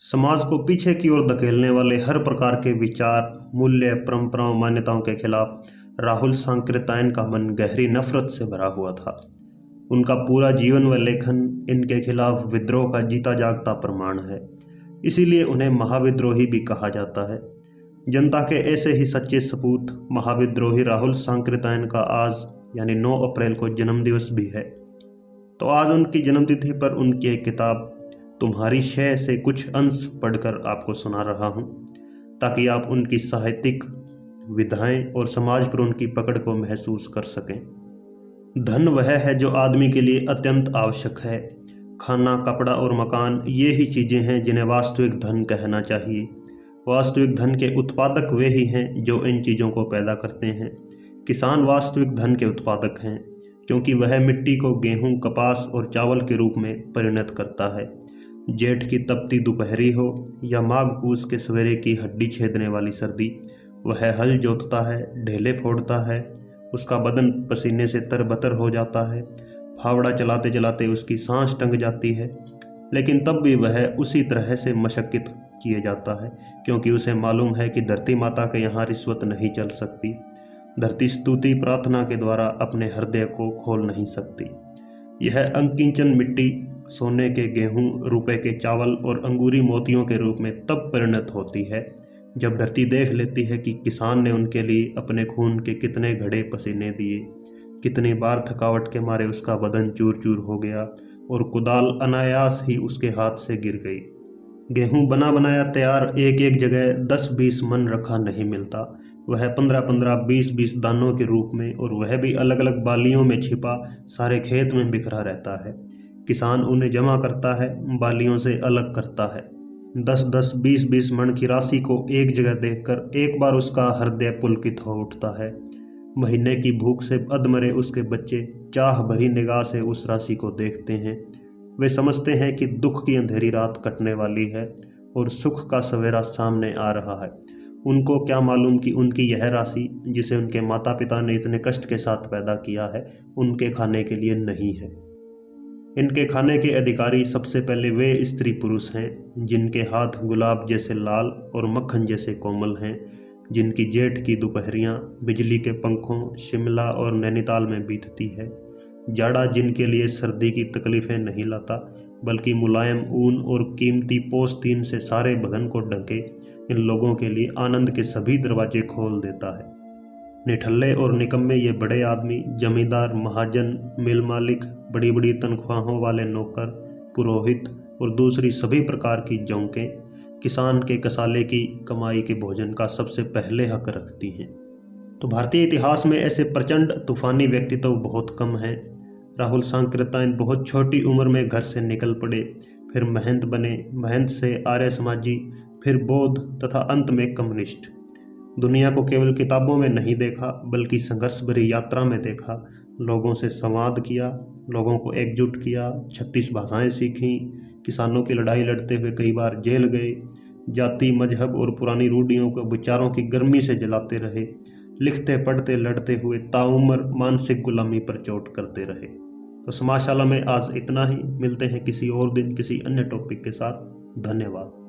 समाज को पीछे की ओर धकेलने वाले हर प्रकार के विचार, मूल्य, परंपराओं, मान्यताओं के खिलाफ राहुल सांकृत्यायन का मन गहरी नफरत से भरा हुआ था। उनका पूरा जीवन व लेखन इनके खिलाफ विद्रोह का जीता जागता प्रमाण है। इसीलिए उन्हें महाविद्रोही भी कहा जाता है। जनता के ऐसे ही सच्चे सपूत महाविद्रोही राहुल सांकृत्यायन का आज यानी 9 अप्रैल को जन्मदिवस भी है। तो आज उनकी जन्मतिथि पर उनकी एक किताब तुम्हारी शय से कुछ अंश पढ़कर आपको सुना रहा हूँ, ताकि आप उनकी साहित्यिक विधाएं और समाज पर उनकी पकड़ को महसूस कर सकें। धन वह है जो आदमी के लिए अत्यंत आवश्यक है। खाना, कपड़ा और मकान ये ही चीज़ें हैं जिन्हें वास्तविक धन कहना चाहिए। वास्तविक धन के उत्पादक वे ही हैं जो इन चीज़ों को पैदा करते हैं। किसान वास्तविक धन के उत्पादक हैं, क्योंकि वह मिट्टी को गेहूं, कपास और चावल के रूप में परिणत करता है। जेठ की तपती दोपहरी हो या माघ पूस के सवेरे की हड्डी छेदने वाली सर्दी, वह हल जोतता है, ढेले फोड़ता है, उसका बदन पसीने से तरबतर हो जाता है, फावड़ा चलाते चलाते उसकी सांस टंग जाती है, लेकिन तब भी वह उसी तरह से मशक्कत किए जाता है, क्योंकि उसे मालूम है कि धरती माता के यहाँ रिश्वत नहीं चल सकती। धरती स्तुति प्रार्थना के द्वारा अपने हृदय को खोल नहीं सकती। यह अंकिंचन मिट्टी सोने के गेहूं, रुपए के चावल और अंगूरी मोतियों के रूप में तब परिणत होती है जब धरती देख लेती है कि किसान ने उनके लिए अपने खून के कितने घड़े पसीने दिए, कितनी बार थकावट के मारे उसका बदन चूर चूर हो गया और कुदाल अनायास ही उसके हाथ से गिर गई। गेहूं बना बनाया तैयार एक एक जगह 10-20 मन रखा नहीं मिलता। वह 15-15, 20-20 दानों के रूप में, और वह भी अलग अलग बालियों में छिपा सारे खेत में बिखरा रहता है। किसान उन्हें जमा करता है, बालियों से अलग करता है। 10-10, 20-20 मन की राशि को एक जगह देखकर एक बार उसका हृदय पुलकित हो उठता है। महीने की भूख से अधमरे उसके बच्चे चाह भरी निगाह से उस राशि को देखते हैं। वे समझते हैं कि दुख की अंधेरी रात कटने वाली है और सुख का सवेरा सामने आ रहा है। उनको क्या मालूम कि उनकी यह राशि, जिसे उनके माता पिता ने इतने कष्ट के साथ पैदा किया है, उनके खाने के लिए नहीं है। इनके खाने के अधिकारी सबसे पहले वे स्त्री पुरुष हैं जिनके हाथ गुलाब जैसे लाल और मक्खन जैसे कोमल हैं, जिनकी जेठ की दोपहरियाँ बिजली के पंखों, शिमला और नैनीताल में बीतती है। जाड़ा जिनके लिए सर्दी की तकलीफ़ें नहीं लाता, बल्कि मुलायम ऊन और कीमती पोस्तीन से सारे बदन को ढके इन लोगों के लिए आनंद के सभी दरवाजे खोल देता है। निठल्ले और निकम्मे ये बड़े आदमी, जमींदार, महाजन, मिल मालिक, बड़ी बड़ी तनख्वाहों वाले नौकर, पुरोहित और दूसरी सभी प्रकार की जौंकें किसान के कसाले की कमाई के भोजन का सबसे पहले हक रखती हैं। तो भारतीय इतिहास में ऐसे प्रचंड तूफानी व्यक्तित्व बहुत कम हैं। राहुल सांकृत्यायन बहुत छोटी उम्र में घर से निकल पड़े, फिर महंत बने, महंत से आर्य समाजी, फिर बौद्ध तथा अंत में कम्युनिस्ट। दुनिया को केवल किताबों में नहीं देखा, बल्कि संघर्ष भरी यात्रा में देखा। लोगों से संवाद किया, लोगों को एकजुट किया, 36 भाषाएं सीखीं, किसानों की लड़ाई लड़ते हुए कई बार जेल गए, जाति, मजहब और पुरानी रूढ़ियों को विचारों की गर्मी से जलाते रहे, लिखते पढ़ते लड़ते हुए ताउम्र मानसिक गुलामी पर चोट करते रहे। तो समाजशाला में आज इतना ही। मिलते हैं किसी और दिन किसी अन्य टॉपिक के साथ। धन्यवाद।